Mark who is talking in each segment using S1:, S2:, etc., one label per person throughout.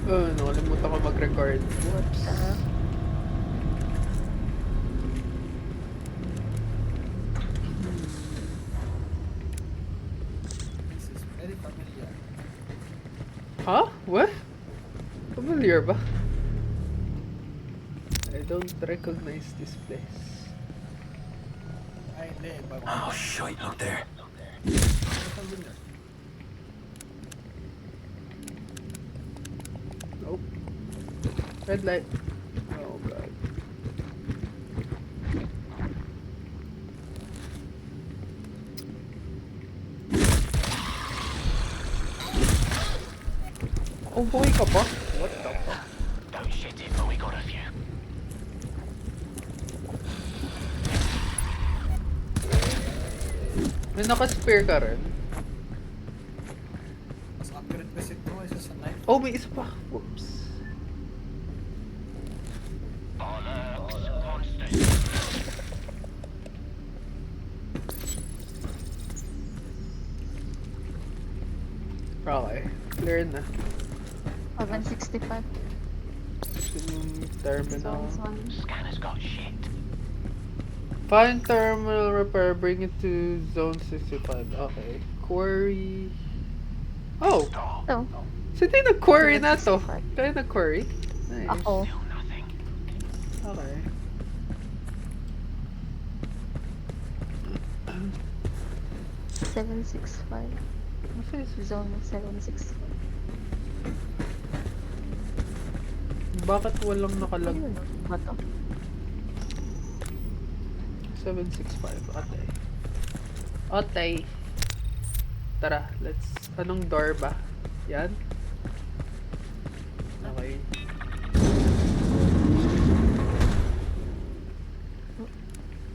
S1: Nakalimutan ko mag-record. Whoops.
S2: This is very familiar.
S1: Huh? What? Familiar ba? I don't recognize this place.
S2: Ay, hindi.
S3: Oh, shit, look there.
S2: Familiar.
S1: Nope. Red light. Oh god. Oh boy ka pa? What the fuck?
S3: Don't shit it, but we got a few.
S1: May naka-spare ka rin?
S2: Mas accurate kasi ito isa sa knife.
S1: Oh, may isa pa. Whoops.
S3: Bollocks, monsters.
S1: Okay. Clear na.
S4: 765.
S1: Ito yung terminal.
S3: Scanner's got shit.
S1: Find terminal repair, bring it to zone 65. Okay. Quarry. Oh!
S4: Ito.
S1: Sino yung nag-quarry na to?
S4: 65.
S1: Kaya nag-quarry? Nice.
S4: Ako.
S3: Still nothing.
S1: Okay.
S4: $765. Zone 765.
S1: Bakit walang nakalag?
S4: Ano ba to?
S1: 765. Atay. Atay. Tara, let's... Anong door ba? Yan? Okay.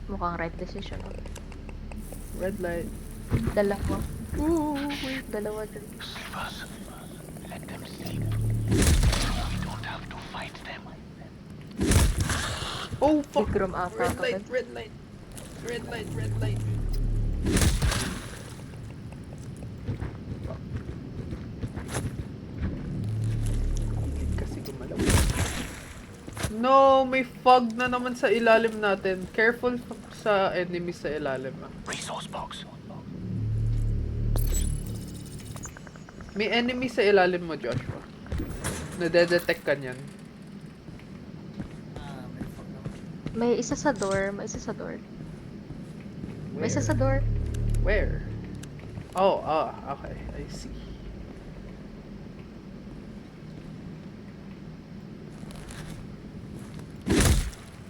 S4: Mukhang right decision.
S1: Red light.
S4: Dalawa.
S1: Ooh, wait.
S4: Dalawa dun.
S3: Save us. Let them sleep. We don't have to fight them.
S1: Oh, fuck!
S4: Big room ata
S1: Red
S4: ito
S1: light,
S4: dun.
S1: red light. Red light, red light. Hindi kasi gumalaw. No, may fog na naman sa ilalim natin. Careful sa enemies sa ilalim.
S3: Resource box.
S1: May enemy sa ilalim mo, Joshua. Nade-detect ka niyan.
S2: May fuck naman.
S4: May isa sa door. May isa sa door. May isa
S1: Where?
S4: sa door.
S1: Where? Oh, okay. I see.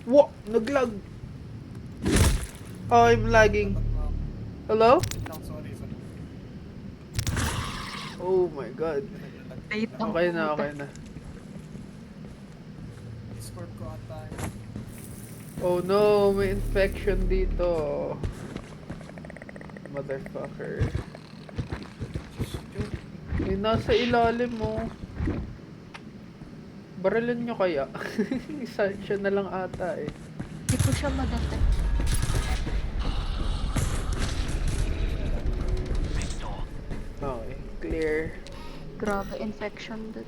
S1: What? Naglag! Oh, I'm lagging. Hello?
S2: Wait lang, sorry.
S1: Oh my god.
S4: Wait lang.
S1: Okay na, okay na.
S2: Discord ko ata.
S1: Oh no, may infection dito. Motherfucker. May nasa ilalim mo. Baralan nyo kaya? Isa siya na lang ata eh.
S4: Hindi ko siya madetect.
S3: Next door.
S1: Okay, clear.
S4: Grabe, infection dun.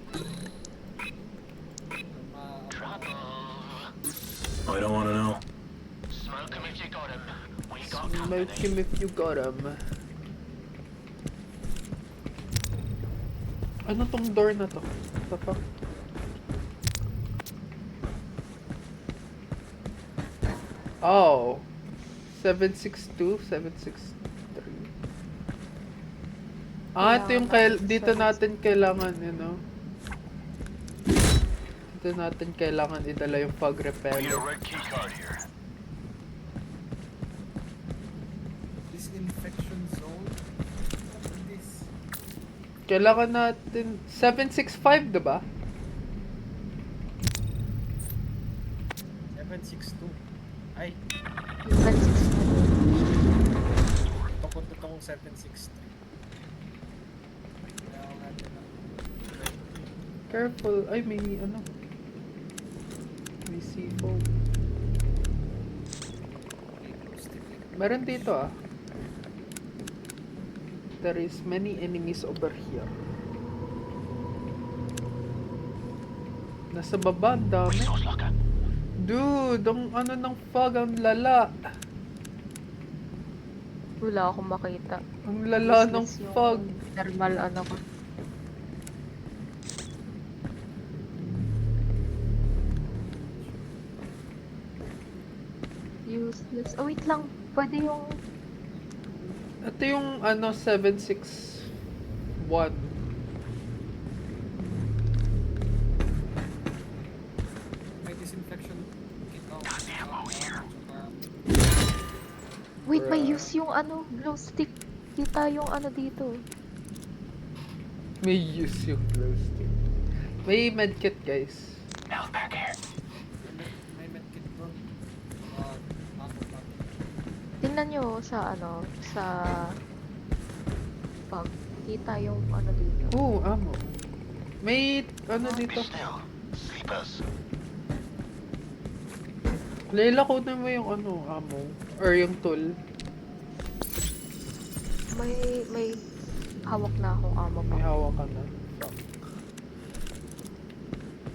S3: Trouble.
S5: I don't want to know.
S3: Smoke 'em if you got 'em. We got
S1: Smoke
S3: company.
S1: him if you got him. Ano tong door na to? What the fuck? Oh. 762, 763. Ah, ito yung dito natin kailangan, you know. Dito natin kailangan idala yung fog
S5: Need a
S1: repeller.
S5: red key card here.
S2: This infection zone. What is this?
S1: Kailangan natin 765, diba?
S2: 762. Ay,
S4: 765.
S2: papunta akong 763. Kailangan natin na.
S1: Careful. Ay, may ano. May C4. Meron dito ah. There is many enemies over here. Nasa baba, ang dami.
S3: Resource locker.
S1: Dude, ang ano ng fog, ang lala.
S4: Wala akong makita.
S1: Ang lala ng
S4: Useless yung
S1: fog.
S4: Thermal ano ko. Useless. Oh, wait lang. Pwede yung...
S1: Ito yung ano, 761.
S2: May disinfection kit ako.
S4: Wait, may use yung ano, glow stick. Kita yung ano dito.
S1: May use yung glow stick. May medkit, guys.
S3: Health pack here.
S2: May medkit doon. Nakot.
S4: Tingnan nyo sa ano, sa... Pag kita yung ano dito.
S1: Oh, amo. May ano
S3: Be
S1: dito.
S3: still. Sleepers.
S1: Layla, kunin mo yung ano, amo. Or yung tool.
S4: May hawak na akong amo pa.
S1: May hawak ka na. Fuck.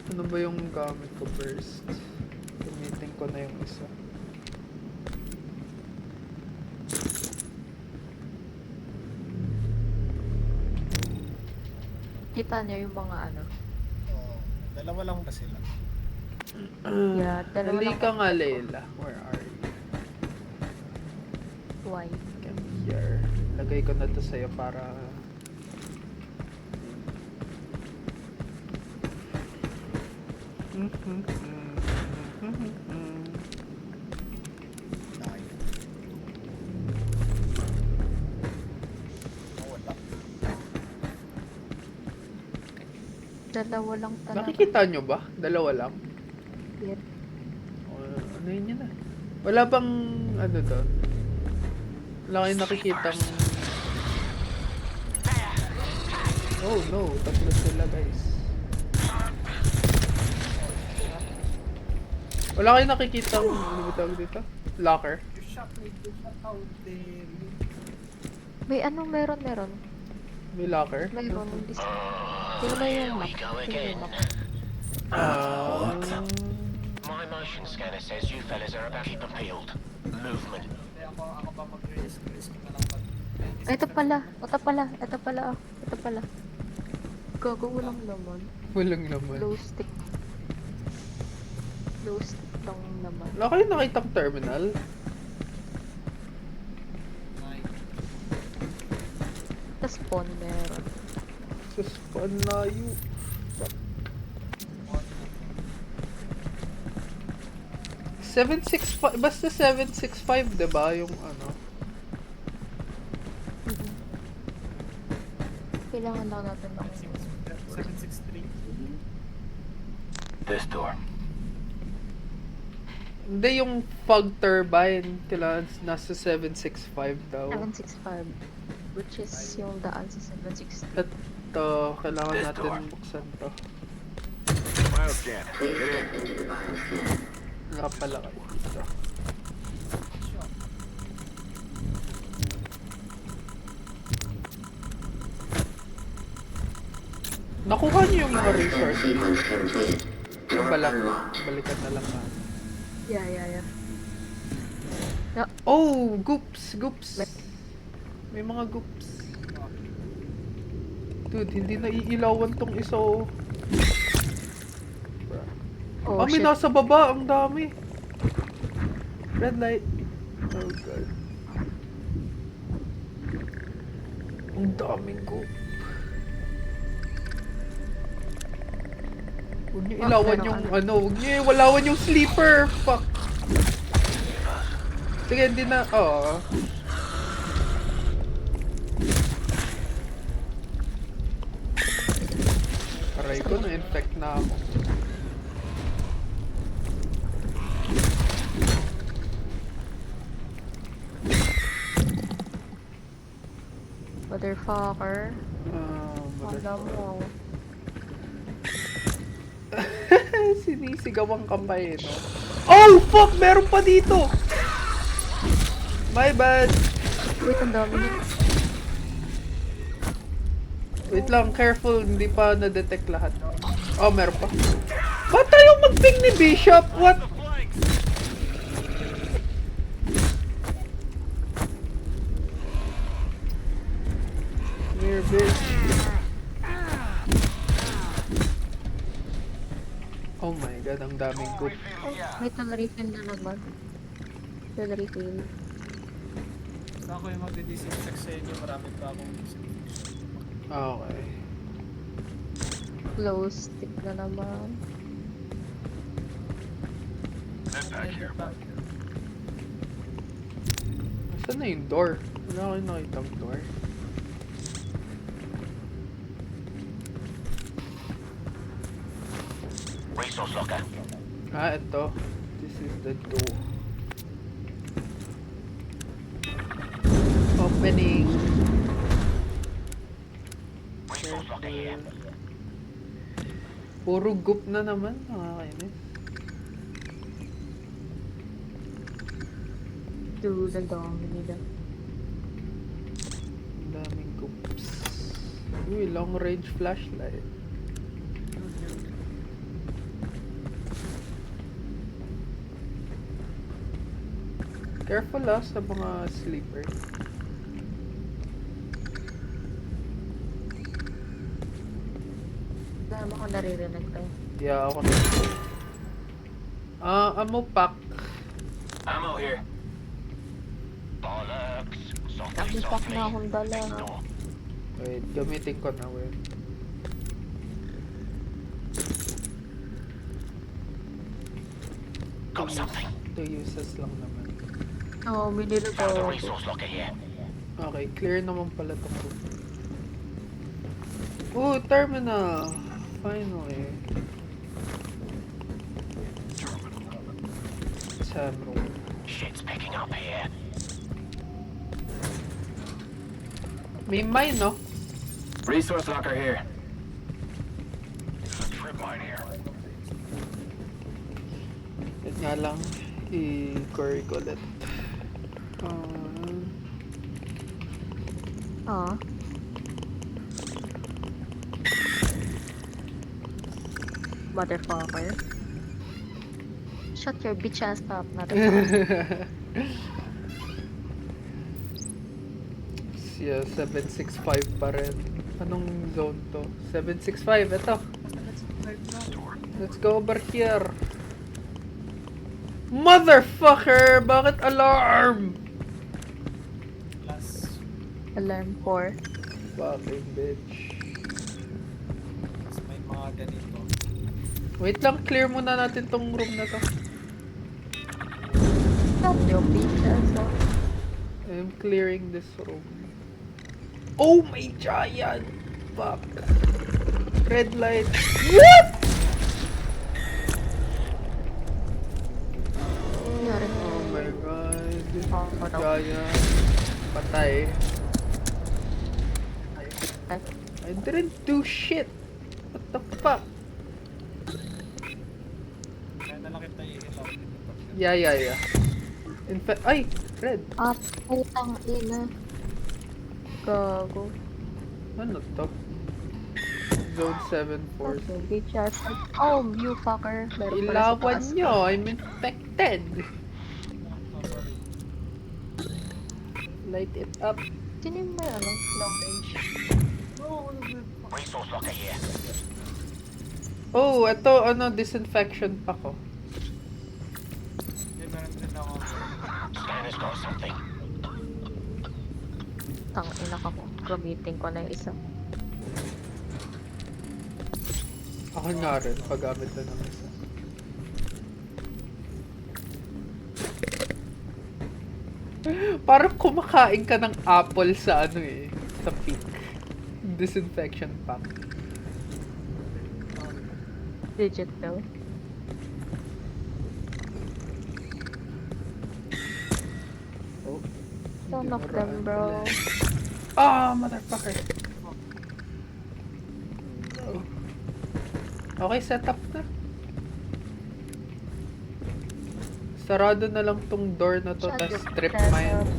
S1: Ano ba yung gamit ko first? Gamitin ko na yung isa.
S4: Kita nyo yung mga ano.
S2: Oo. Dalawa lang ba sila?
S4: Yeah, dalawa
S1: Dali
S4: lang
S1: ka
S4: ako.
S1: nga, Layla. Where are you?
S4: Why?
S1: Come here. Lagay ko na to sa'yo para...
S2: Tayo. Wala.
S4: Dalawa lang talaga.
S1: Nakikita nyo ba? Dalawa lang?
S4: Yeah.
S1: Ano yun yun ah? Wala bang ano doon? Wala kayong nakikitang... Oh no, tatlo sila guys. Wala kayong nakikitang... Ano ba tawag dito? Locker?
S2: You shot me. You shot out there.
S4: May ano, meron.
S1: May locker?
S4: Meron. Tingnan mo yung
S3: Here we
S4: map.
S3: go
S4: Tingnan
S3: again.
S4: yung map.
S3: My motion scanner says you fellas are about to keep them peeled. Movement.
S2: Hindi ako ba mag-risk na lang pag...
S4: Ito pala. Gago, walang laman.
S1: Walang naman.
S4: Glow stick. Glow stick lang naman.
S1: Wala kayong nakitang terminal?
S4: Sa spawn meron.
S1: Sa spawn layo. Fuck. 765, basta 765 diba yung ano?
S4: Kailangan lang natin ng
S2: 763.
S3: This door.
S1: Hindi yung fog turbine, kailangan nasa 765 daw.
S4: 765. Which is yung daan sa 760.
S1: Ito, kailangan
S3: This
S1: natin
S3: door.
S1: buksan to.
S5: Bioscan. Get in.
S1: Wala pala kayo dito. Nakuha niyo yung mga resources. Yung balikan na lang natin.
S4: Yeah.
S1: Oh, goops. May mga goops. Dude, hindi na iilawan tong isa oh.
S4: Oh,
S1: May
S4: shit.
S1: nasa baba, ang dami. Red light. Oh god. Ang daming goop. Huwag niyo ilawan
S4: pero
S1: yung
S4: ano?
S1: ano, huwag niyo iwalawan yung sleeper. Fuck. Sige, hindi na, Aray ko, na-infect na ako.
S4: Motherfucker.
S1: Mother-
S4: Alam mo.
S1: Sinisigawan ka pa eh, no? Oh, fuck! Meron pa dito! My bad!
S4: Wait, ang dami niya.
S1: Wait lang, careful. Hindi pa na-detect lahat. Oh, meron pa. Ba't tayo mag-ping ni Bishop? What? Come here, bitch. Oh my god, ang daming goop.
S4: May refill na naman. Full refill.
S2: Basta ako yung magdi-disinfect sa inyo, marami pa akong disinfection.
S1: Okay.
S4: Glow stick na naman.
S5: Back here.
S1: Saan na yung door? Wala ko yung nakitang door.
S3: Resource locker.
S1: Ah, ito. This is the door. Opening.
S3: Resource locker here.
S1: Puro goop na naman. Nakakainis.
S4: Dude, ang dami nila.
S1: Ang daming goops. Uy, long range flashlight. Careful sa mga sleeper.
S4: Dami ko naririnig to.
S1: Yeah, ako na. Ammo pack.
S3: Ammo here. Bollocks. Softly,
S4: Nakipak
S3: softly.
S4: na akong dala.
S3: Door.
S1: Wait, gamitin ko na, wait.
S3: Got something.
S1: 2 uses lang naman.
S4: Oo, binili ko.
S3: Found a resource locker here.
S1: Okay, clear naman pala itong room. Ooh, terminal! Finally. Sam room.
S3: Shit's picking up here.
S1: May mine, no?
S5: Resource locker here.
S3: There's a trip mine here.
S1: Yun nga lang, i-query ko ulit.
S4: Ah. Motherfucker. Shut your bitch ass up, motherfucker.
S1: Yeah, 765 pa rin. Anong zone to? 765, ito. Let's go over here. Motherfucker! Bakit alarm?
S2: Plus,
S4: Alarm 4.
S1: Fucking bitch.
S2: mas may mga ganito.
S1: Wait lang, clear muna natin tong room na to.
S4: Shut your bitch ass up.
S1: I'm clearing this room. Oh my giant! Fuck. Red light. What?
S4: Nangyari ko.
S1: Oh my god.
S4: Oh, no.
S1: Giant. Patay.
S4: Ay,
S1: I didn't do shit. What the fuck?
S2: Kaya na lang kita i-ilaw.
S1: Yeah. In fact, ay! Red.
S4: ah, putang ina. Gago.
S1: Ano to? Zone 7-4.
S4: Okay, bitch ass up. Oh, you fucker. Meron pala sa
S1: Ilawan
S4: taas.
S1: nyo! I'm infected!
S2: Oh, sorry.
S1: Light it up.
S4: Sino yung may ano? Long range.
S3: Resource locker here.
S1: Oh, ito ano, disinfection pa ko.
S2: Hindi, meron din ako.
S3: Scanner's got something.
S4: Tang ina ka mo. Gamitin ko na yung isa.
S1: Ako nga rin, paggamit na ng isa. Parang kumakain ka ng apple sa ano sa peak. Disinfection pack.
S4: Legit though.
S1: Oh.
S4: Son of
S1: Dinuraan
S4: them, bro.
S1: pala. Ah, motherfucker. Oh. Okay, set up na. Sarado na lang tong door na to,
S4: Shut
S1: tas
S4: your
S1: strip
S4: ass
S1: mine.
S4: up.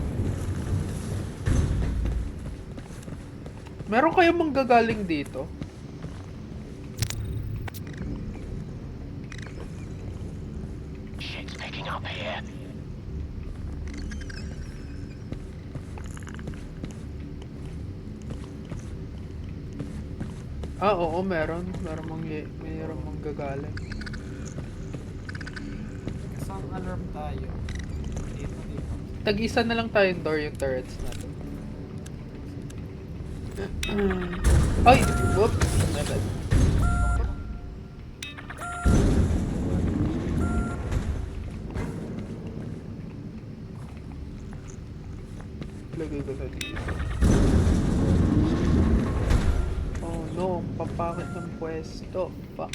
S1: Meron kayong manggagaling dito?
S3: up here.
S1: Ah, oo, meron. Meron mong gagaling.
S2: Isang alarm tayo. Dito.
S1: Tag-isa na lang tayong door yung turrets natin. Ay! Whoops! My bad. Lagay ko na dito. Oh no, papakit ng pwesto. Fuck.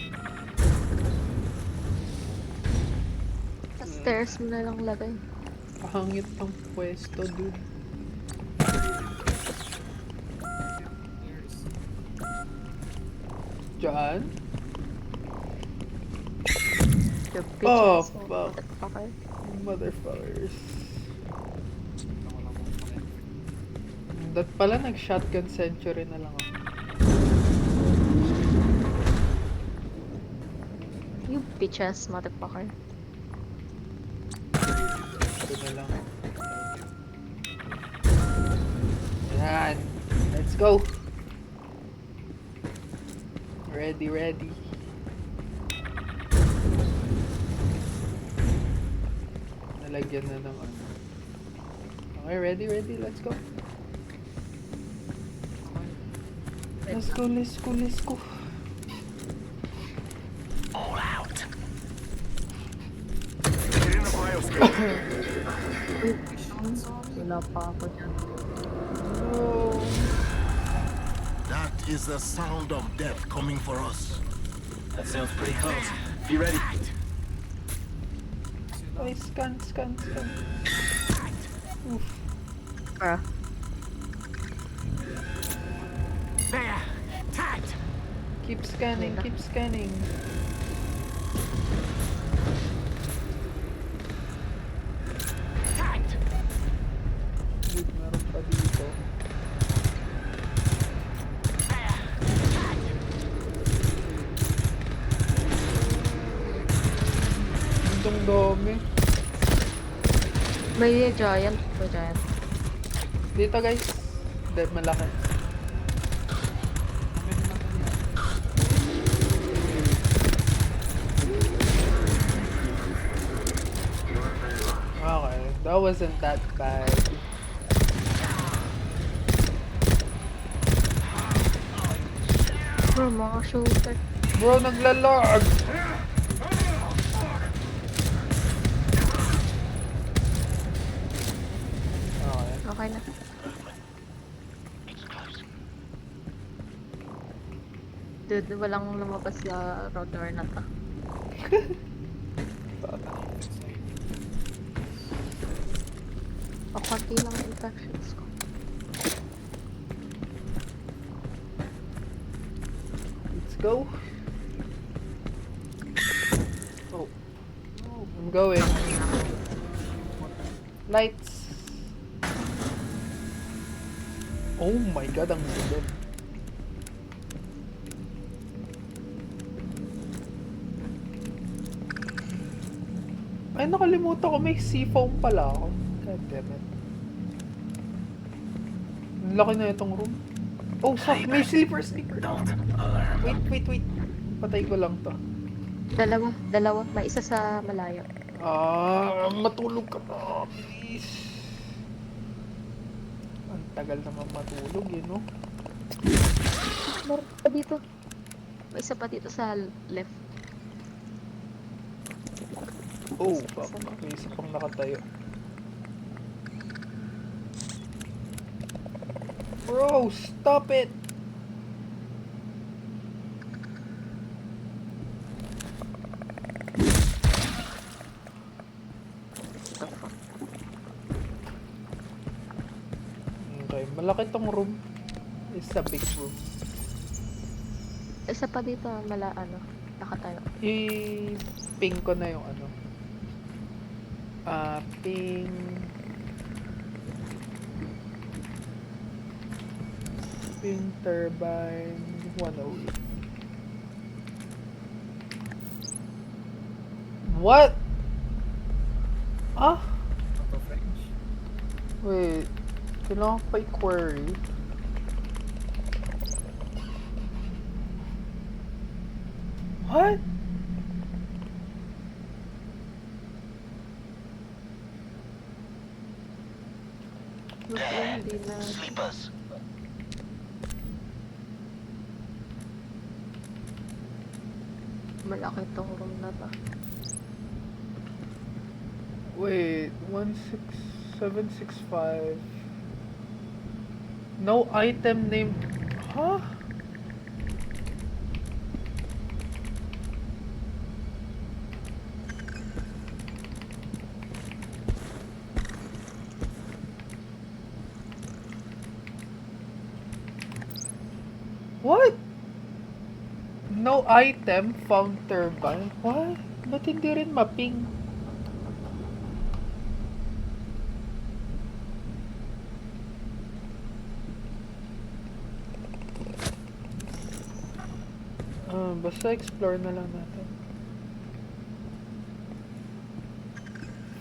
S4: Sa stairs mo na lang lagay.
S1: Pahangit ng pwesto, dude.
S2: Here's
S1: Diyan?
S4: The
S1: Oh,
S4: bitches mo,
S1: fuck.
S4: motherfucker.
S1: Motherfuckers.
S2: ako lang mong ulit.
S1: Dat pala nag-shotgun century na lang ako.
S4: You bitches, motherfucker.
S1: Ito na lang. Yan. Let's go. Ready. Nalagyan na ng ano. Okay, ready. Let's go. Let's go.
S3: All out.
S5: Get in the bioscope.
S4: Wala pa ako dyan.
S1: No.
S6: That is the sound of death coming for us.
S5: That sounds pretty close. Be ready.
S1: Ay, scan. Oof.
S4: Ah.
S3: There. Tagged.
S1: Keep scanning.
S3: Tagged.
S1: Dude, meron pa dito. Ang dami.
S4: May giant.
S1: Dito guys. Dead malaki. Okay, that wasn't that bad.
S4: Bro, mga shooter.
S1: Bro, naglalag! Okay.
S4: Okay na. Dude, walang lumabas sa router na to. O, konti lang ang infections ko.
S1: Let's go. Oh. I'm going. Lights. Oh my god, ang silid. Ay, nakalimutan ko may seafoam pala ako. God damn it. Ang laki na itong room. Oh, fuck! May sleeper!
S3: Don't alert.
S1: Wait. Patay ko lang to.
S4: Dalawa. May isa sa malayo.
S1: Matulog ka na, please. Ang tagal naman matulog, no?
S4: Meron pa dito. May isa pa dito sa left.
S1: Oh, fuck. May isa pang nakatayo. Bro, stop it!
S4: The fuck?
S1: Okay, malaki tong room. It's a big room.
S4: Isa pa dito, nakatayo.
S1: I-ping ko na yung ano. Ping... Ping turbine 108. What? Ah!
S2: Auto French.
S1: Wait. Kailangan pa i-query. What?
S4: Basta hindi na.
S3: Sleepers.
S4: Malaki tong room na to.
S1: Wait. 16765. No item named. Huh? What? No item found turbine? What? Ba't hindi rin maping? Basta explore na lang natin.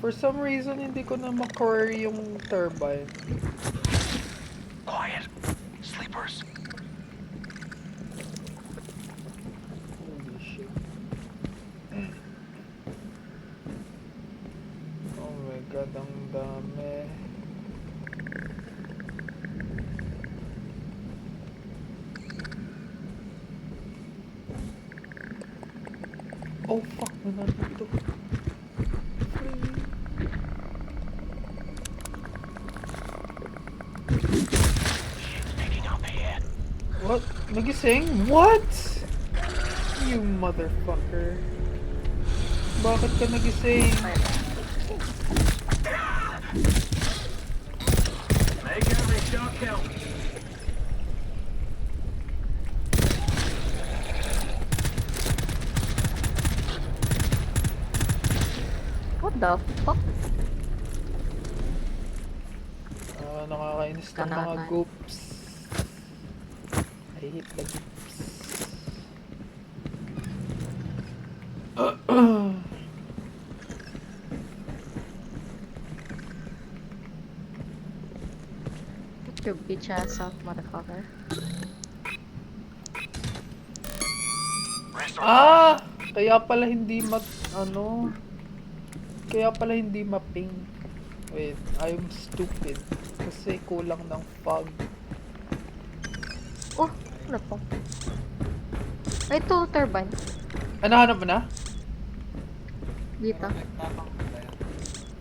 S1: For some reason, hindi ko na ma-query yung turbine.
S3: Quiet. Sleepers.
S1: Holy shit. Oh my god, ang dami. Oh fuck, nandito.
S3: Picking up here.
S1: What? Nagising? What? You motherfucker. Bakit ka nagising?
S5: Make every shot count.
S4: What the fuck?
S1: Nakakainis ng mga
S4: Kanatan.
S1: goops. I hate the goops.
S4: You bitch ass up, motherfucker.
S1: Ah! Kaya pala hindi kaya pala hindi maping. Wait, I'm stupid. Kasi kulang ng fog.
S4: Oh, ano po? Ay, ito, turbine.
S1: Ano, hanap mo na?
S4: Dito.
S2: Pero nagtatang ko ba yan?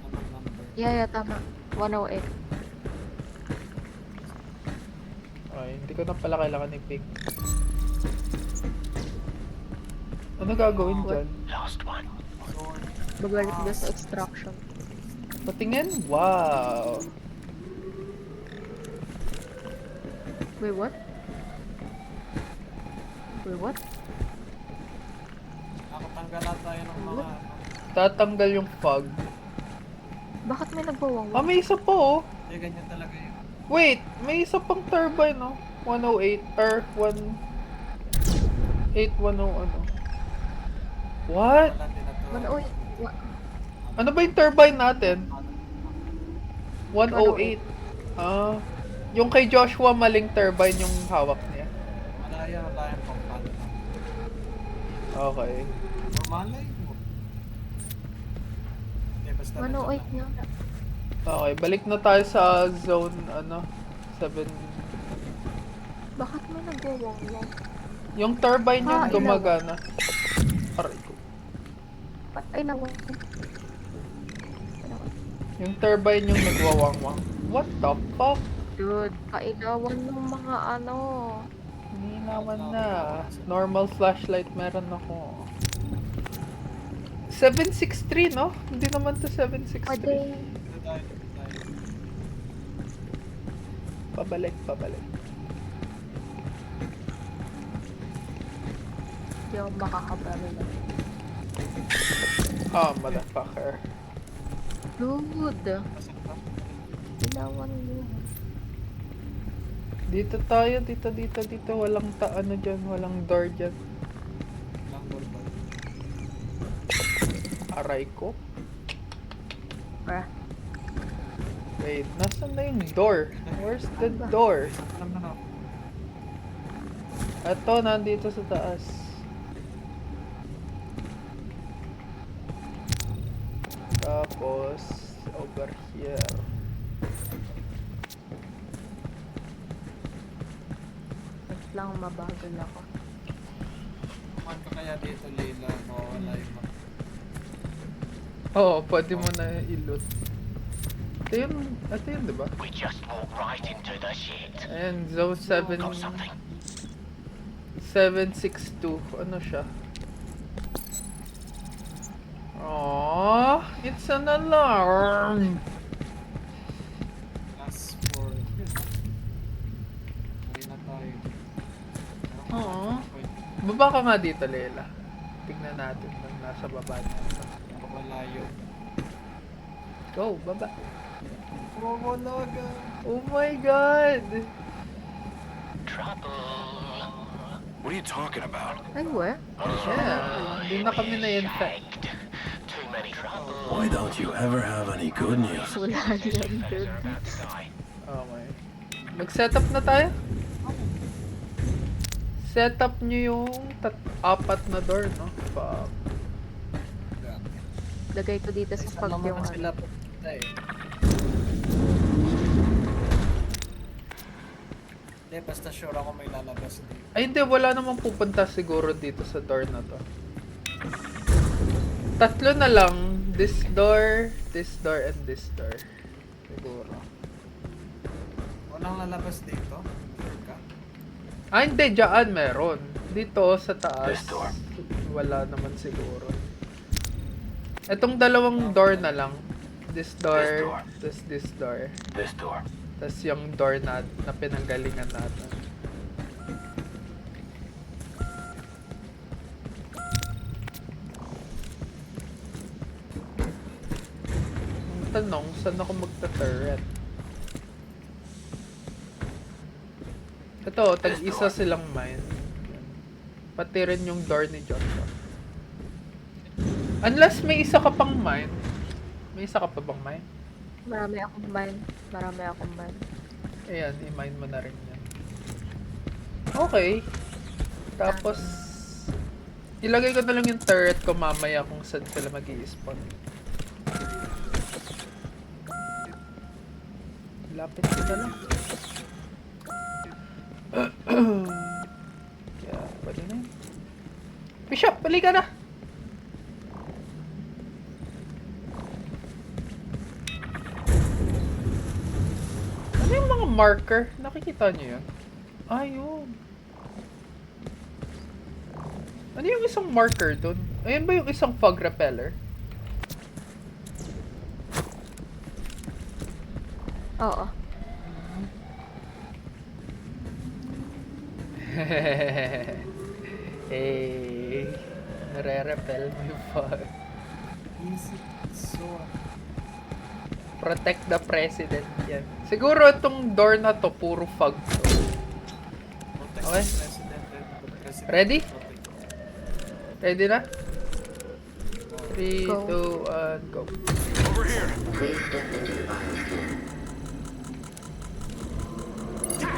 S2: Anong number?
S4: Yeah, tama. 108.
S1: Ay, hindi ko na pala kailangan i-pick. Ano gagawin dyan?
S3: Last one.
S4: Babalik doon sa extraction.
S1: Patingin? Wow!
S4: Wait, what? Wait, what?
S2: Nakatanggal na tayo ng mga ano.
S1: Tatanggal yung fog.
S4: Bakit may nagwawang?
S1: Ah, may isa pa oh!
S2: Hindi, ganyan talaga yun.
S1: Wait! May isa pang turbine oh. 108 or 810 ano. What?
S2: Wala din na to.
S4: 108.
S1: Ano ba yung turbine natin? 108. Ah, yung kay Joshua maling turbine yung hawak niya.
S2: Wala yung pampano.
S1: Okay.
S2: Malay mo. Hindi, basta
S4: 108 nga.
S1: Okay, balik na tayo sa zone 7.
S4: Bakit may nagwawang?
S1: Yung turbine yung
S4: Ah, ilaw.
S1: gumagana. Aray ko.
S4: Ay, nawang.
S1: Yung turbine yung nagwawangwang. What the fuck?
S4: Dude, kailawan ng mga ano.
S1: Hindi naman na. Normal flashlight meron ako. 763, no? Hindi naman to 763.
S4: Pwede.
S1: Pabalik.
S4: Hindi ako makakabalo na.
S1: Oh, motherfucker.
S4: Dude. Kailawan mo.
S1: Dito tayo, dito. Walang ano dyan, walang door dyan.
S2: Lang door.
S1: Aray ko.
S4: Bruh.
S1: Wait, nasan na yung door? Where's the door?
S2: Alam na ako.
S1: Ito, nandito sa taas. Tapos, over here.
S4: Wait lang, mabagal ako.
S2: Kuman ka kaya dito, Leila. Mawawala yung mga...
S1: Oo, pwede mo na i-loot. Ito yun, diba?
S3: We just walk right into the shit.
S1: Ayan, zone 7...
S3: Got something?
S1: 762. Ano siya? Aww, it's an alarm.
S2: Last 4. Uwi na tayo.
S1: Aww. Baba ka nga dito, Leila. Tignan natin kung nasa baba niya.
S2: Pabalayo.
S1: Go, baba.
S2: Mawawala.
S1: Oh my god!
S3: Trouble.
S5: What are you talking about?
S4: Ay, where?
S1: Yeah, hindi na kami na-infect.
S3: Tagged. Too many trouble.
S5: Why don't you ever have any good news?
S4: Wala yan,
S3: Better
S4: dude.
S3: about the guy.
S1: Okay. Mag-setup na tayo? Setup nyo yung 4 na door, no? Fuck.
S4: Lagay ko dito sa
S2: Saan lang
S4: pag yung
S2: naman sila
S4: ano.
S2: pupunta eh. Hindi, basta sure ako may lalabas dito.
S1: Ay hindi, wala namang pupunta siguro dito sa door na to. 3 na lang. This door, and this door. Siguro.
S2: Walang lalabas dito? Sure ka?
S1: Ah, hindi. Diyan meron. Dito sa taas.
S3: This door.
S1: Wala naman siguro. Etong dalawang door na lang. This door, tas this door.
S3: This door.
S1: Tas yung door na pinanggalingan natin. Ang tanong, saan ako magta-turret? Ito, tag-isa silang mine. Pati rin yung door ni Joshua. Unless may isa ka pang mine. May isa ka pa bang mine?
S4: Marami akong mine. Marami akong mine.
S1: Ayan, i-mine mo na rin yan. Okay. Tapos, ilagay ko na lang yung turret ko mamaya kung saan sila mag-i-spawn. Lapit ko na lang. Kaya, pwede na yun. Bishop, balik ka na! Ano yung mga marker? Nakikita niyo yun? Ayun. Ano yung isang marker dun? Ayun ba yung isang fog repeller?
S4: Oo.
S1: Hey, nare-repel mo yung fog.
S2: Easy. So,
S1: Protect the president yan. Siguro itong door na to, puro fog to.
S2: protect
S1: Okay.
S2: the president and the president.
S1: Ready?
S2: Protect.
S1: Ready na? 3,
S4: Go.
S1: 2, and go.
S5: Over here.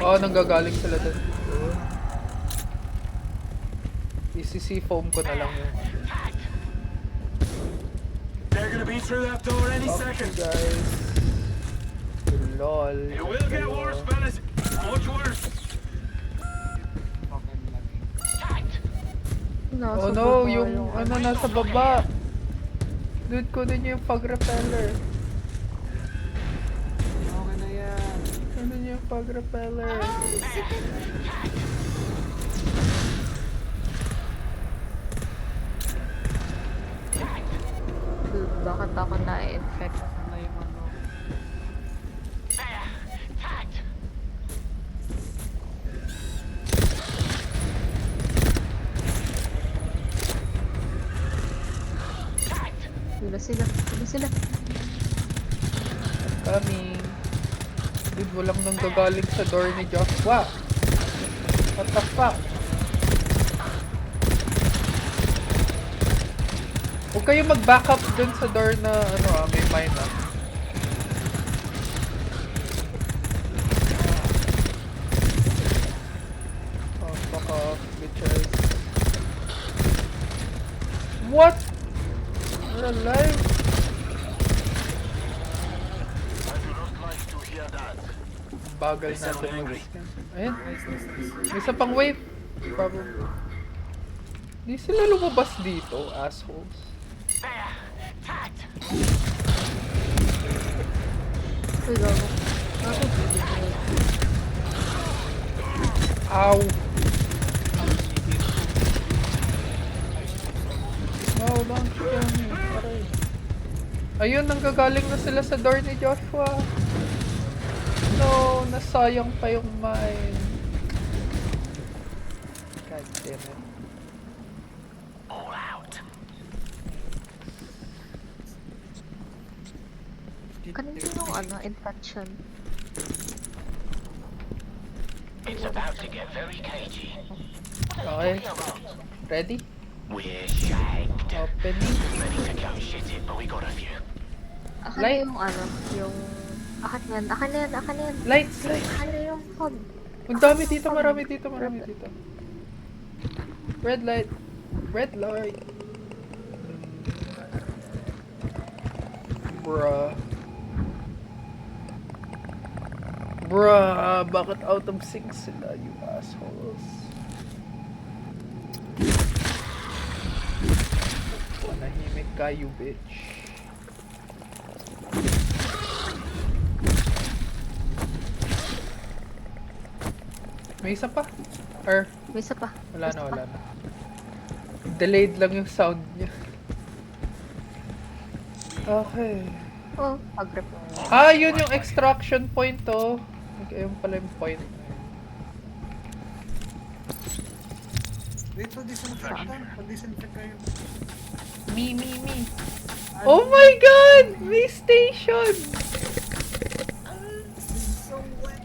S1: Oh, nanggagaling sila dun. ECC foam ko na lang yung
S5: They're gonna be through that door any
S1: okay,
S5: second.
S1: guys. Lol.
S5: It will get worse, fellas. Much worse.
S2: Okay, lagi.
S4: Nasa
S1: Oh no,
S4: baba
S1: yung ano nasa baba. Dude, kunin niyo yung fog repeller.
S2: Okay na yan.
S1: Kunin niyo yung fog repeller.
S4: Dude, bakit ako na-infect?
S2: Saan na yung ano?
S3: There. Tagged. Tagged.
S4: Sila sila. Sila sila.
S1: Coming. Dude, walang nanggagaling sa door ni Joshua. What the fuck? Huwag kayo mag-back up dun sa door na ano may mine ah. What? We're alive.
S6: I do not like to hear that.
S1: Bagal
S5: They sound
S1: natin
S5: angry.
S1: mag-scan. Ayan.
S2: Nice, nice, nice.
S1: May isa pang wave. Probably. Di sila lumabas dito, assholes.
S3: There! Tagged!
S4: Uy, gago.
S1: Ow! Wow, don't kill me. Aray. Ayun, nanggagaling na sila sa door ni Joshua. No, nasayang pa yung mine. God damn it.
S3: All out.
S4: Kanina yung infection.
S3: It's about to get very cagey.
S1: Okay. Ready?
S3: We're shagged.
S1: Opening.
S3: Ready to go shit it, but we got a few.
S4: Akin
S1: Light.
S4: yung yung... Akin yan.
S1: Lights, lights.
S4: Akin na yung fog.
S1: Ang dami dito, marami dito. Red light. Red light. Bruh. Bruh, bakit out of sync sila, you assholes? Manahimik ka, you bitch. May isa pa? Or,
S4: May isa pa.
S1: wala na. Delayed lang yung sound niya. Okay.
S4: Oh, pag-rep.
S1: Ah, yun yung extraction point, oh. Ayun pala yung point.
S2: Wait for disinfectant. Pag-disinfect kayo.
S1: Me. Oh my god! May station!
S2: So wet.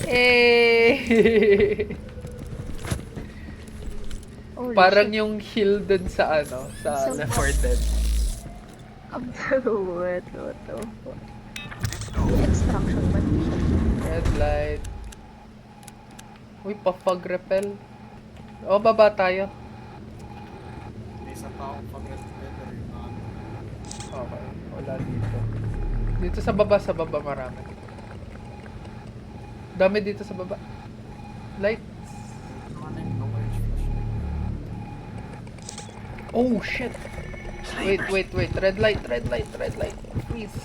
S1: Eh.
S4: Holy
S1: Parang
S4: shit.
S1: yung hill dun sa sa
S4: So
S1: Left 4 Dead.
S4: What the fuck? Extraction ba?
S1: Red light. Uy, pa-fog repel. Oh, baba tayo.
S2: May isa pa akong pag-repeller yung ano.
S1: Okay, wala dito. Dito sa baba marami. Dami dito sa baba. Lights.
S2: Ano yung orange flash?
S1: Oh shit. Wait. Red light. Please.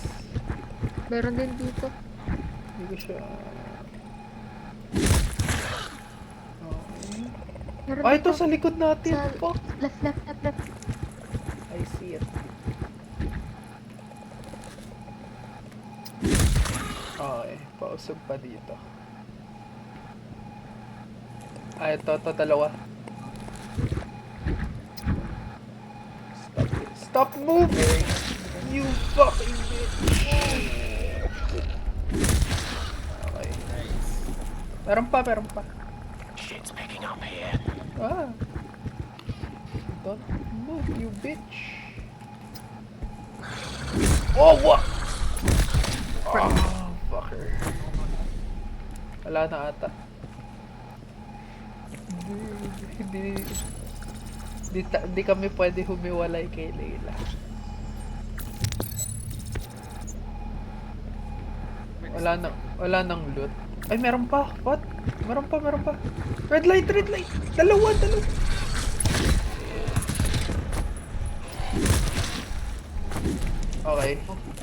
S4: Meron din dito.
S1: Hindi ko siya. Okay.
S4: Meron
S1: Ah, ito
S4: dito.
S1: sa likod natin.
S4: Sa-
S1: Fuck.
S4: Left.
S1: I see it. Okay, pausog pa dito. Ah, ito, dalawa. Stop moving! You fucking bitch! Okay. Meron pa.
S3: Shit's picking up here.
S1: Ah. Don't move, you bitch. Oh, what? Oh, fucker. Wala na ata. Hindi kami pwede humiwalay kay Layla. Wala nang loot. Ay, meron pa. What? Meron pa. Red light. Dalawa. Okay.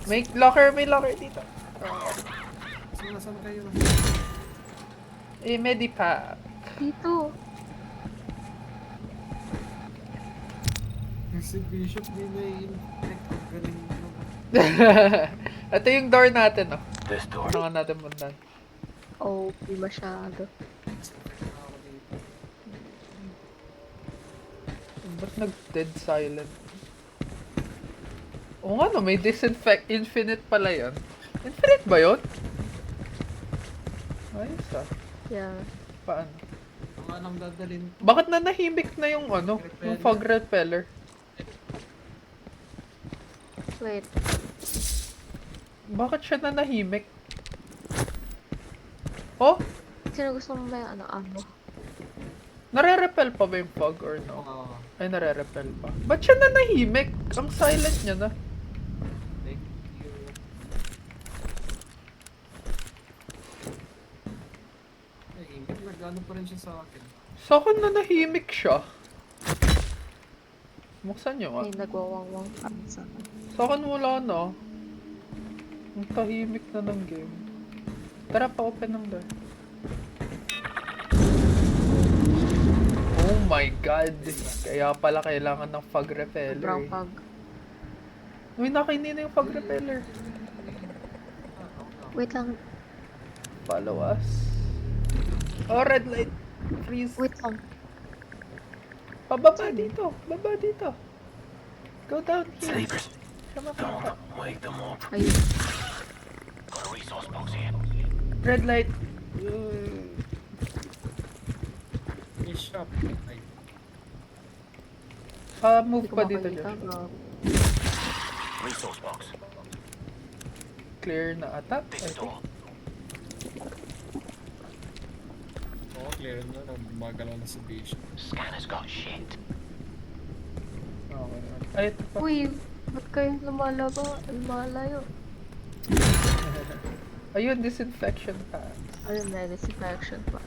S1: May locker dito.
S2: Saan kayo?
S1: Medipack.
S4: Dito.
S2: Si Bishop din na i-infect. Galing mo.
S1: Ito yung door natin, oh.
S3: This door.
S1: Ano nga natin puntan?
S4: Oh, di masyado.
S2: Ako dito.
S1: Ba't nag-dead silent? Oo nga no, may disinfect. Infinite pala yun. Infinite ba yun? Ayos ah.
S4: Yeah.
S1: Paano?
S2: Ang anong dadalhin ko.
S1: Bakit nanahimik na yung yung fog repeller?
S4: Wait.
S1: Bakit siya nanahimik? Oh?
S4: Sino gusto mo ba yung ammo?
S1: Nare-repel pa ba yung fog or no?
S2: Oo.
S1: Ay, nare-repel pa. Ba't siya nanahimik? Ang silent niya na.
S2: Thank you. Ay, nag-ano pa rin siya sa akin.
S1: Sa akin nanahimik siya. Buksan niyo nga.
S4: May nagwawangwang pa sa
S1: Sa akin wala na. Ang tahimik na ng game. Tara, pa-open ng door. Oh my god. Kaya pala kailangan ng fog repeller.
S4: brown
S1: Eh.
S4: fog.
S1: Uy, nakainin na yung fog repeller.
S4: Wait lang,
S1: Follow us. Oh, red light. Freeze.
S4: wait lang.
S1: Pababa dito. Baba dito. Go down here.
S3: Sleepers.
S1: Come up,
S3: Don't
S1: up.
S3: wake them up.
S4: Ayun.
S3: Got a resource box here.
S1: Red light.
S2: May shop. Ay,
S1: Move
S4: Hindi ko
S1: pa dito,
S4: makikita,
S1: Josh.
S4: bro.
S3: Resource box.
S1: Clear na ata. I
S3: This
S1: think.
S3: door.
S2: oo, clear na. Gumagalaw na sa base.
S3: Scanner's got shit.
S1: Okay. Ay, ito pa.
S4: Uy, ba't kayo lumalayo?
S1: Ayun, disinfection pads.
S4: Ayun, may disinfection pa.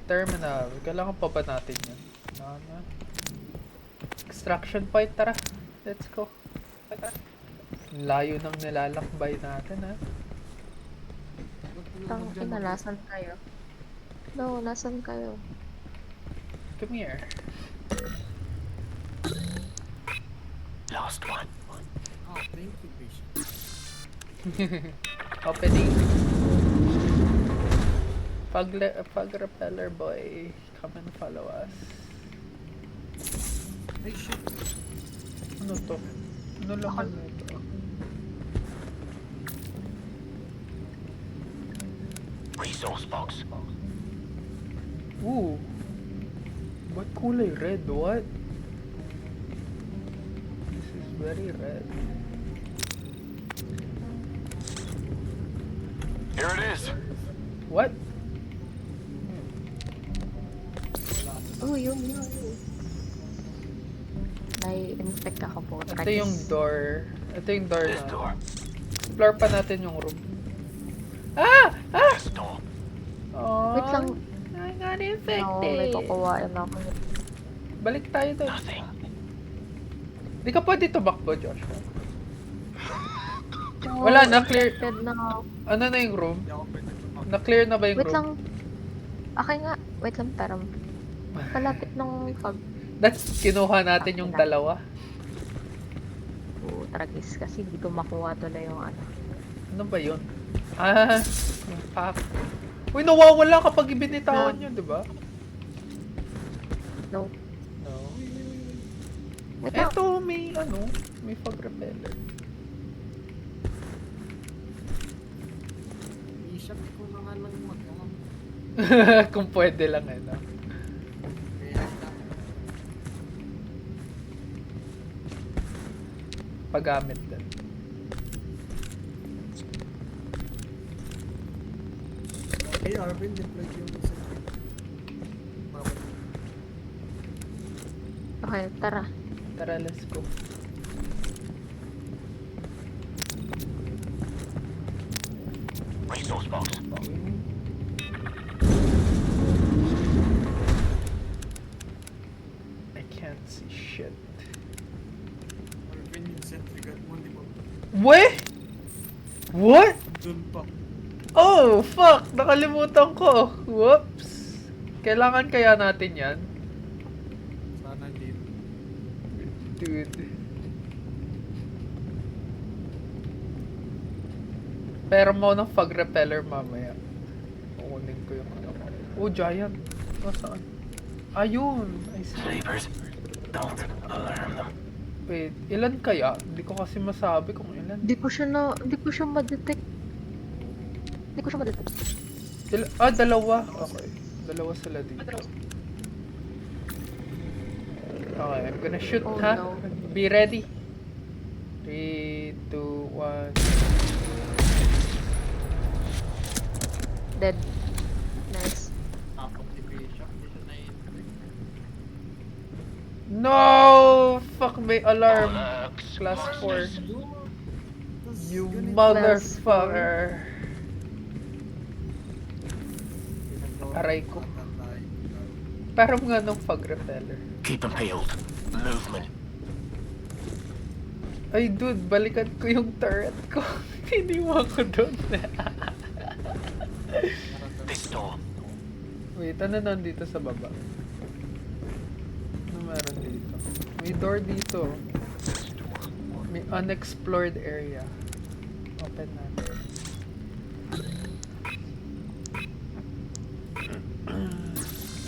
S1: Terminal. Kailangan pa ba natin yan? Na. Extraction point, tara. Let's go. Ang layo ng nilalakbay natin, ha?
S4: Tang ina, nasan kayo? No, nasan kayo?
S1: Come here.
S3: Last one.
S2: Oh, thank you, patient.
S1: Opening. Fog repeller boy. Come and follow us.
S2: Ay, shit.
S1: Ano to? Ano laman nito?
S3: Resource box.
S1: Ooh. Ba't kulay red? What? This is very red.
S5: Here it is.
S1: What?
S4: Uy, yun. Nai-infect ako po.
S1: Ito yung door. Ito yung door
S3: This
S1: na.
S3: door.
S1: Explore pa natin yung room. Ah! Ah!
S3: This door.
S1: Oh,
S4: Wait lang.
S1: I got
S4: No, may
S1: infected.
S4: kukuhain ako.
S1: Balik tayo doon.
S3: Nothing.
S1: Di ka pwede tumakbo, Joshua. Wala na, clear.
S4: Infected na ako.
S1: Ano na yung room?
S2: Hindi ako pwede tumawag.
S1: Na-clear na ba yung
S4: Wait
S1: room?
S4: lang. Okay nga. Wait lang, parang palapit ng fog.
S1: That's, kinuha natin yung dalawa.
S4: Tragis kasi hindi ko makuha tuloy yung ano.
S1: Ano ba yun? Ah, yung pack. Uy, nawawala kapag ibinitawan
S4: No.
S1: yun, di ba?
S4: No.
S1: No.
S4: Wait lang.
S1: Eto, may fog repeller.
S2: I-shop ko na nga lang mag-ano.
S1: Kung pwede lang, no?
S2: Kaya lang.
S1: Paggamit din.
S2: Hey, Arvin, deploy yung isa.
S4: Okay, tara.
S1: Tara, let's go.
S3: Resource box.
S1: I can't see shit.
S2: Arvin, yung sentry gun mo, di ba?
S1: What? What?
S2: Dun pa.
S1: Oh, fuck! Nakalimutan ko. Whoops. Kailangan kaya natin yan?
S2: Sana hindi.
S1: Dude. Pero mo ng fog repeller mamaya. Kukunin ko yung ano. Oh, giant. Nasaan? Ayun. I see.
S3: Sleepers. Don't alarm them.
S1: Wait, ilan kaya? Hindi ko kasi masabi kung ilan.
S4: Hindi ko siya ma-detect.
S1: Dalawa. Okay. Dalawa sila dito. Okay, I'm gonna shoot,
S4: Oh,
S1: ha?
S4: no.
S1: Be ready. 3, 2, 1.
S4: Dead. Nice.
S2: Tapos si Bishop, hindi siya na-infect.
S1: No! Fuck, may alarm.
S3: Bollocks.
S1: Class 4. You
S2: Ganito.
S1: motherfucker. Aray ko. Parang nga ng fog repeller.
S3: Keep them peeled. Movement.
S1: Ay dude, balikan ko yung turret ko. Hiniwa ko doon.
S3: This door.
S1: Wait, ano nandito sa baba? Ano meron dito? May door dito. May unexplored area. Open natin.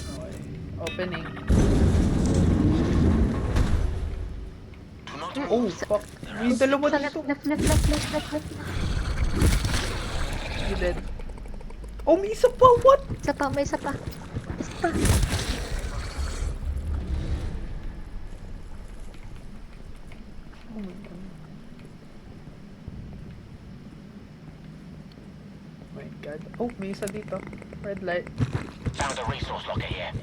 S1: Okay. Opening. Oh, fuck. May dalawa
S4: Sa
S1: dito.
S4: left.
S1: You dead. Oh, may isa pa. What?
S4: May isa pa. Isa pa.
S1: Oh my god. My god. Oh, may isa dito. Red light.
S3: Found a resource locker here.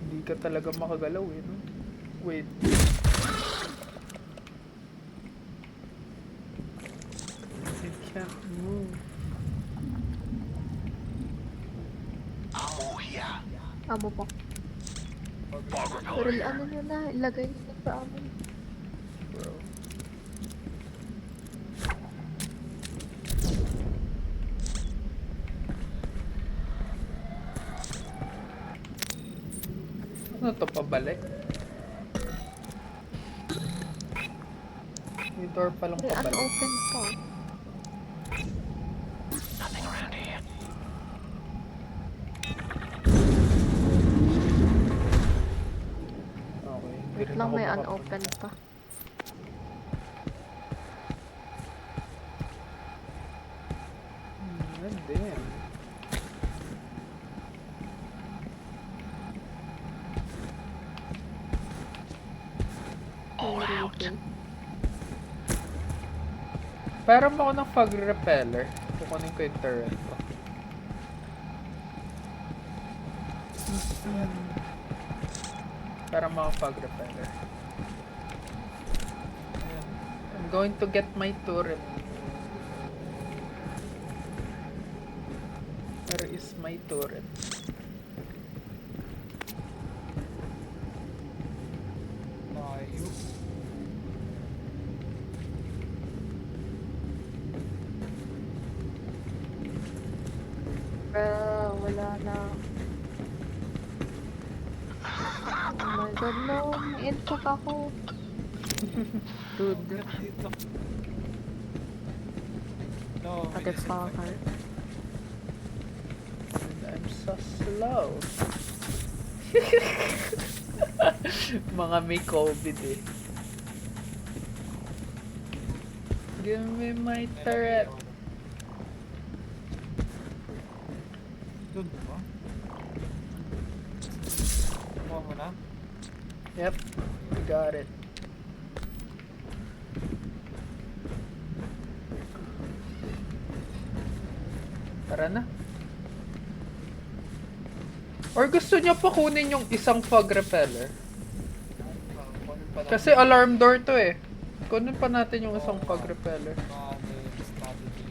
S1: Hindi ka talaga makagalaw eh, no? Wait. I can't move.
S3: Ammo here.
S4: Amo po.
S3: Fog
S4: Pero
S3: repeller.
S4: ano nyo na, ilagay nyo na sa amo.
S1: Bro. Ano to, pabalik? May door palang
S4: May
S1: pabalik.
S4: unopen pa.
S3: Nothing around here.
S1: Okay, hindi
S4: Wait
S1: rin
S4: lang,
S1: ako
S4: may
S1: makapunta.
S4: unopen pa.
S1: God damn.
S3: All out.
S1: Parang ako ng fog repeller. Kukunin ko yung turret ko. Parang mga fog repeller. I'm going to get my turret. Where is my turret?
S2: Layo.
S4: Wala na. Oh my god, no. May intok ako. Dude.
S2: Dito. No, may
S4: Motherfucker.
S1: And I'm so slow. Mga may COVID eh. Give me my turret.
S2: Doon ba? Kuha mo na?
S1: Yep, we got it. Tara na. Or gusto niya pa kunin yung isang fog repeller?
S2: Kunin pa natin.
S1: Kasi alarm door to eh. Kunin pa natin yung isang fog repeller.
S2: Strategy.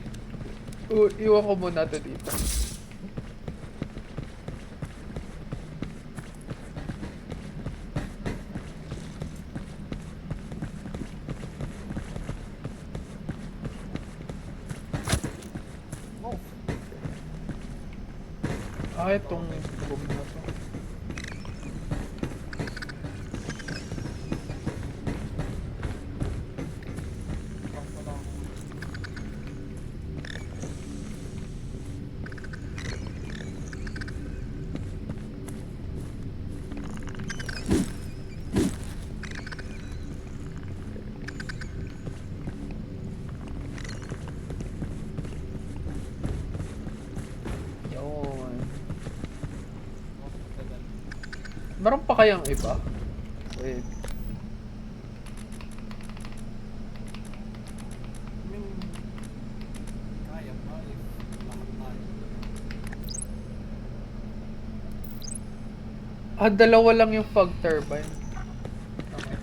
S1: Iwan ko muna to dito.
S2: Oh,
S1: Itong room na to.
S2: ako lang.
S1: Yun.
S2: Oh, tagal.
S1: Meron pa kayang iba? Wait.
S2: Kaya pa if lahat tayo.
S1: Dalawa lang yung fog turbine. Okay.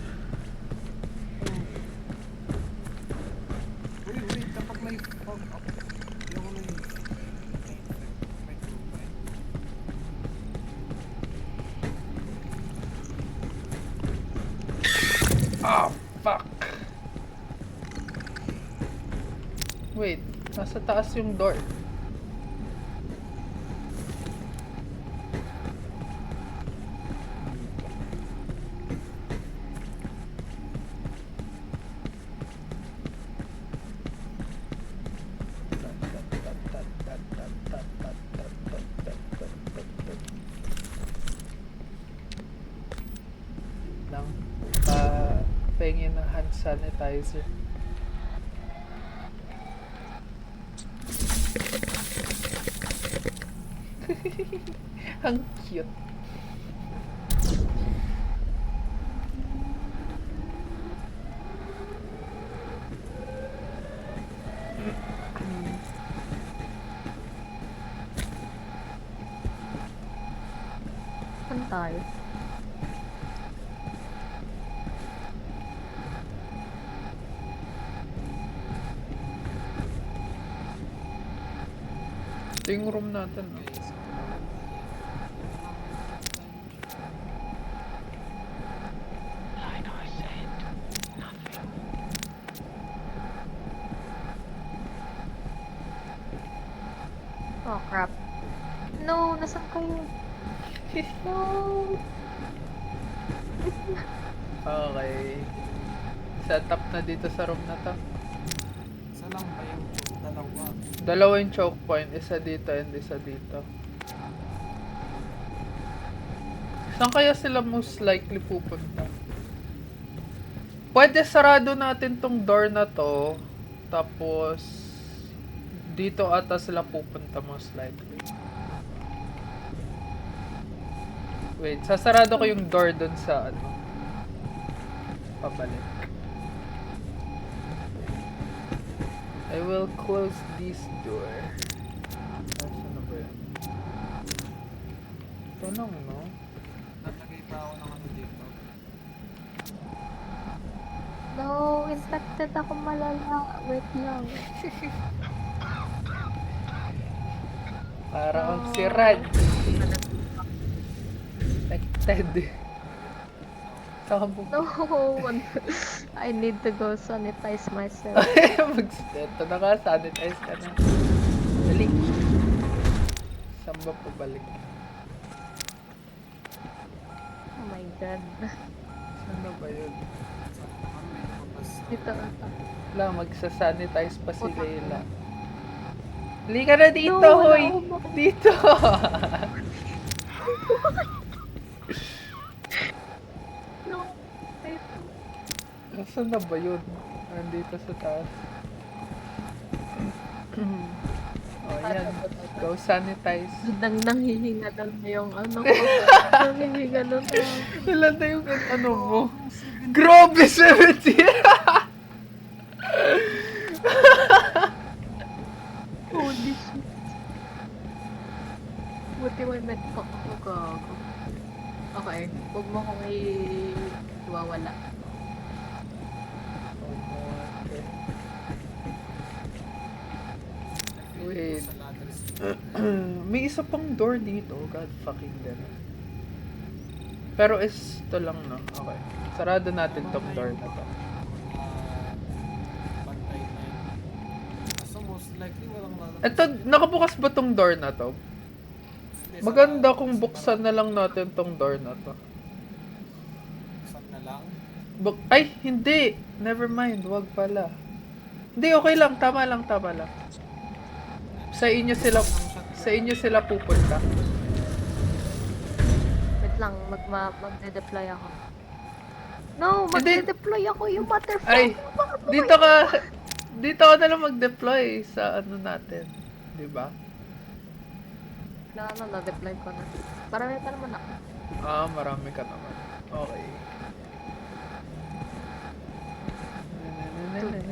S2: Wait, kapag may fog up, ayoko na yun. May turbine.
S1: Fuck. Wait, nasa taas yung door. Lang, pahingin ng hand sanitizer. Ang cute.
S4: Saan tayo?
S1: Ito yung room natin. No?
S3: LiDAR said nothing.
S4: Oh, crap. No, nasan kayo? No!
S1: Okay. Set up na dito sa room na to.
S2: Isa lang ba yung dalawa?
S1: Dalawa yung choke point. Isa dito and isa dito. Saan kaya sila most likely pupunta? Pwede sarado natin tong door na to. Tapos dito ata sila pupunta most likely. Wait, sasarado ko yung door dun sa ano. Pabalik. I will close this door. Saan na ba yun? Ito lang, no?
S2: Naglagay pa ako ng ano dito.
S4: No, infected ako malala. Wait lang.
S1: Parang si Rad. Infected. Saan po?
S4: No, I need to go sanitize myself.
S1: Ito na ka, sanitize ka na. Dali. Saan ba pabalik?
S4: Oh my god.
S1: Saan na ba yun?
S2: May lumabas.
S4: Dito ata.
S1: Wala, magsasanitize pa si Layla. Halika na dito,
S4: No, wala
S1: hoy!
S4: akong
S1: Dito!
S4: No.
S1: Nasaan na ba yun? Nandito sa taas. Oh, yan. Go sanitize.
S4: Nanghihinga na yung ano ko. Nanghihinga na na.
S1: Ilan na yung ano mo? Grabe, 70!
S4: Holy shit. Buti may med pa ako gago. Okay, huwag mo kong iwawala.
S1: Wait.
S2: Sa ladders.
S1: May isa pang door dito. God fucking damn. Pero is to lang, no? Okay. Sarado natin tong door na to.
S2: Pantay na yun. So most likely walang lalabas.
S1: Ito, nakabukas ba tong door na to?
S2: Hindi,
S1: Maganda
S2: sa-
S1: kung buksan na lang natin tong door na to.
S2: Buksan na lang.
S1: Ay, hindi! Never mind, wag pala. Hindi, okay lang. Tama lang, tama lang. Sa inyo sila pupunta.
S4: Wait lang, magde-deploy ako. No, magde-deploy ako yung butterfly.
S1: Ay, dito ka na lang mag-deploy sa ano natin. Diba?
S4: Na-deploy ko na. Marami pa naman ako.
S1: Marami ka naman. Okay.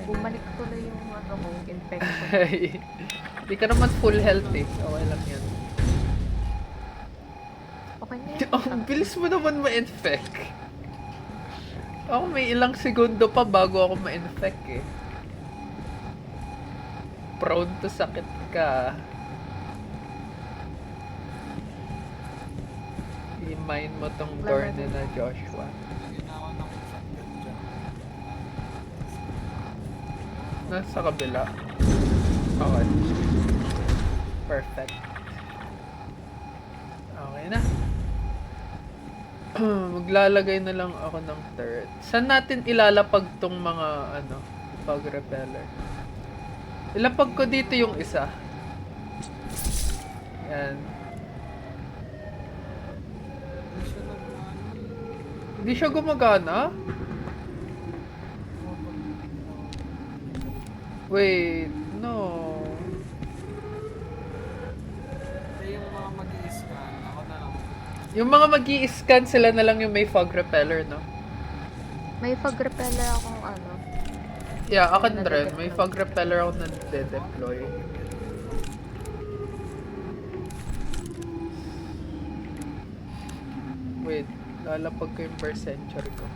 S4: Bumalik ko na yung ano ko, infection.
S1: Hindi ka naman full health eh. Okay lang yan.
S4: Okay na
S1: Ang bilis mo naman ma-infect. Ako may ilang segundo pa bago ako ma-infect eh. Prone to sakit ka. I-mine mo tong door nila, Joshua.
S2: Lagyan ako ng shotgun dyan.
S1: Nasa kabila. Okay. Perfect. Okay na. Maglalagay na lang ako ng turret. Saan natin ilalapag tong mga fog repeller? Ilapag ko dito yung isa. Yan. Hindi siya gumagana? Wait, no.
S2: Yung mga mag-i-scan, ako na lang.
S1: Yung mga mag-i-scan sila na lang yung may fog repeller, no?
S4: May fog repeller akong ano.
S1: Yeah, akin rin.
S4: Nade-deploy.
S1: May fog repeller ako na de-deploy. Wait, lalapag ko yung per century ko.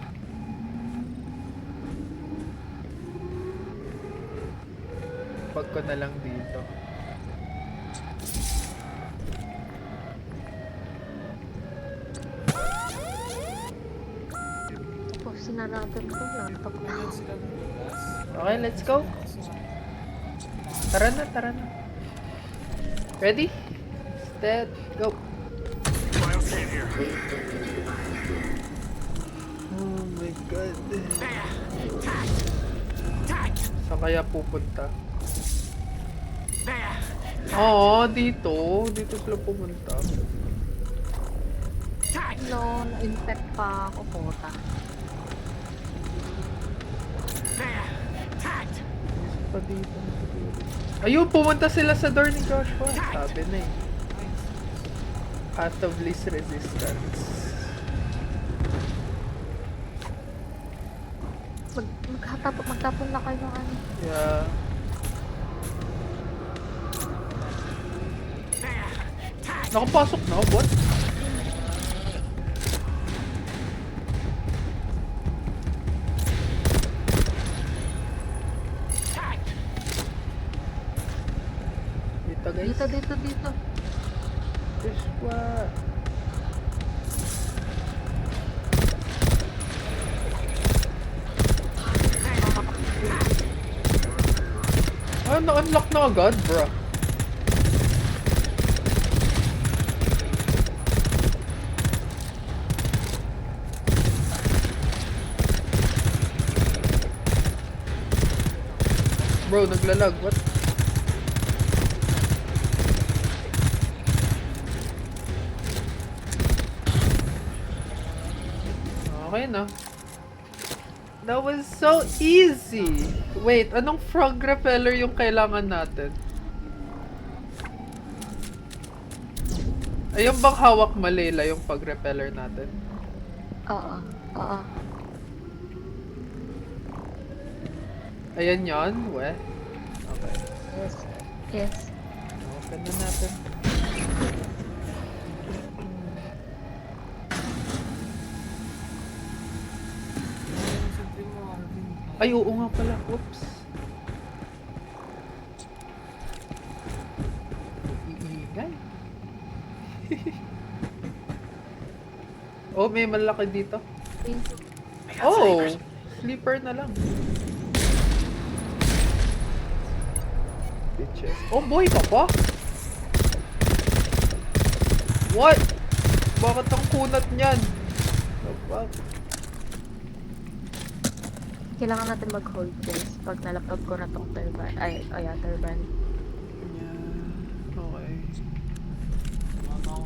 S1: Pag ko na lang dito.
S4: Tapusin na natin ito. Laptop na.
S2: Ngayon sila nagbukas.
S1: Okay, let's go. Tara na, tara na. Ready? Set, go.
S5: Bioscan here.
S1: Oh my god. Saan kaya pupunta? Oo, dito. Dito sila pumunta.
S4: No, na-infect pa ako, puta.
S1: Pa dito. Ayun, pumunta sila sa door ni Joshua. Sabi na eh. Path of least resistance.
S4: Magtapon na kayo ng ano.
S1: Yeah. Nakapasok na? What? Dito guys.
S4: Dito.
S1: Joshua. Ah, na-unlock na agad, bro. Bro, naglalag. What? Okay na. That was so easy. Wait, anong frog repeller yung kailangan natin? Ayun bang hawak Malila yung frog repeller natin?
S4: Oo.
S1: Ayan yon, we. Okay.
S4: Yes.
S1: Open na natin.
S2: Siyempre mo, Alvin.
S1: Ay, oo nga pala. Oops. Iingay. Oh, may malaki dito. Oh! Sleeper na lang. Bitches. Oh, boy pa ba? What? Bakit ang kunat niyan? The fuck?
S4: Kailangan natin mag-hold this pag nalapag ko na tong turbine. Turbine.
S1: Yeah. Okay.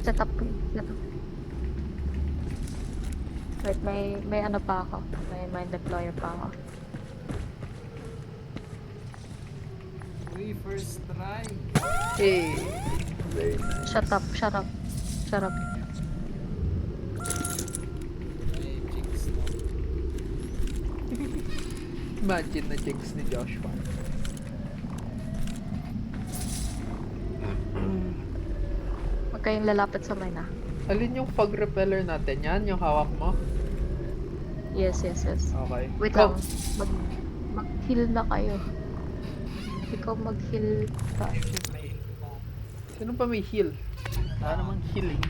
S4: Set up. Wait, may ano pa ako. May deployer pa ako.
S2: Uy, first try.
S1: Hey. Very nice.
S4: Shut up.
S2: May chicks na.
S1: Imagine na jigs ni Joshua.
S4: Huwag kayong lalapit sa mine ah.
S1: Alin yung fog repeller natin? Yan, yung hawak mo?
S4: Yes.
S1: Okay.
S4: Wait
S1: Go.
S4: lang. Mag-heal na kayo. Ikaw mag-heal ka.
S1: Sino pa may heal? Wala namang healing.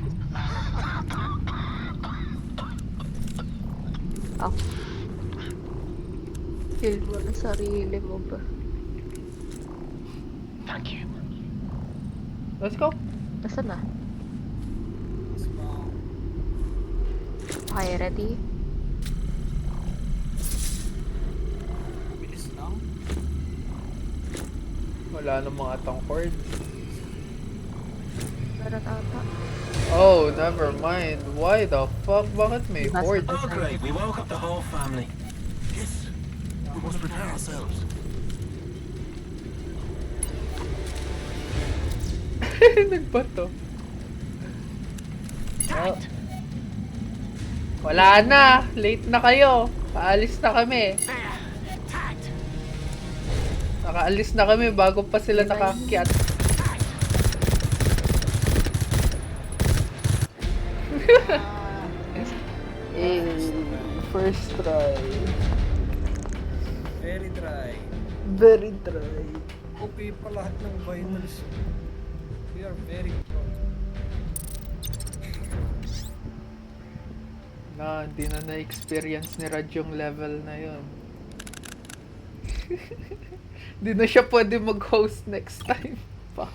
S4: Ako. Heal mo na sarili mo ba?
S3: Thank you.
S1: Let's go.
S4: Nasaan na? Okay, ready?
S2: Bilis lang.
S1: Wala namang atang cord.
S4: Meron ata.
S1: Oh, never mind. Why the fuck? Bakit may
S4: Nasa
S1: cord?
S6: Oh, great. We woke up the whole family. Yes. We must prepare ourselves.
S1: Nagbato. Oh. Wala na. Late na kayo. Paalis na kami. Nakaalis na kami bago pa sila nakakyat. First try.
S2: Very dry.
S1: Very dry.
S2: Okay pa lahat ng vitals. We are very strong.
S1: Hindi na na-experience ni Raj yung level na yun. Di na siya pwede mag-host next time. Fuck.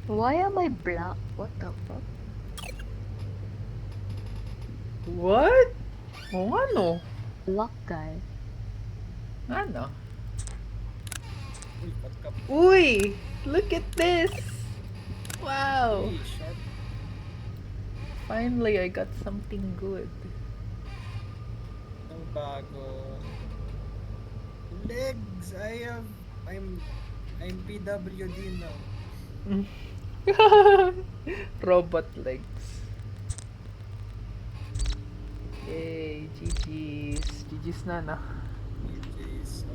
S4: Why am I black? What the fuck?
S1: What? O ano?
S4: Black guy.
S1: Ano?
S2: Uy, pagka
S1: Uy! Look at this! Wow!
S2: sharp.
S1: Finally, I got something good.
S2: Ang bago. Legs! I'm PWD now.
S1: Robot legs. Yay! GG's. GG's na na.
S2: Okay, so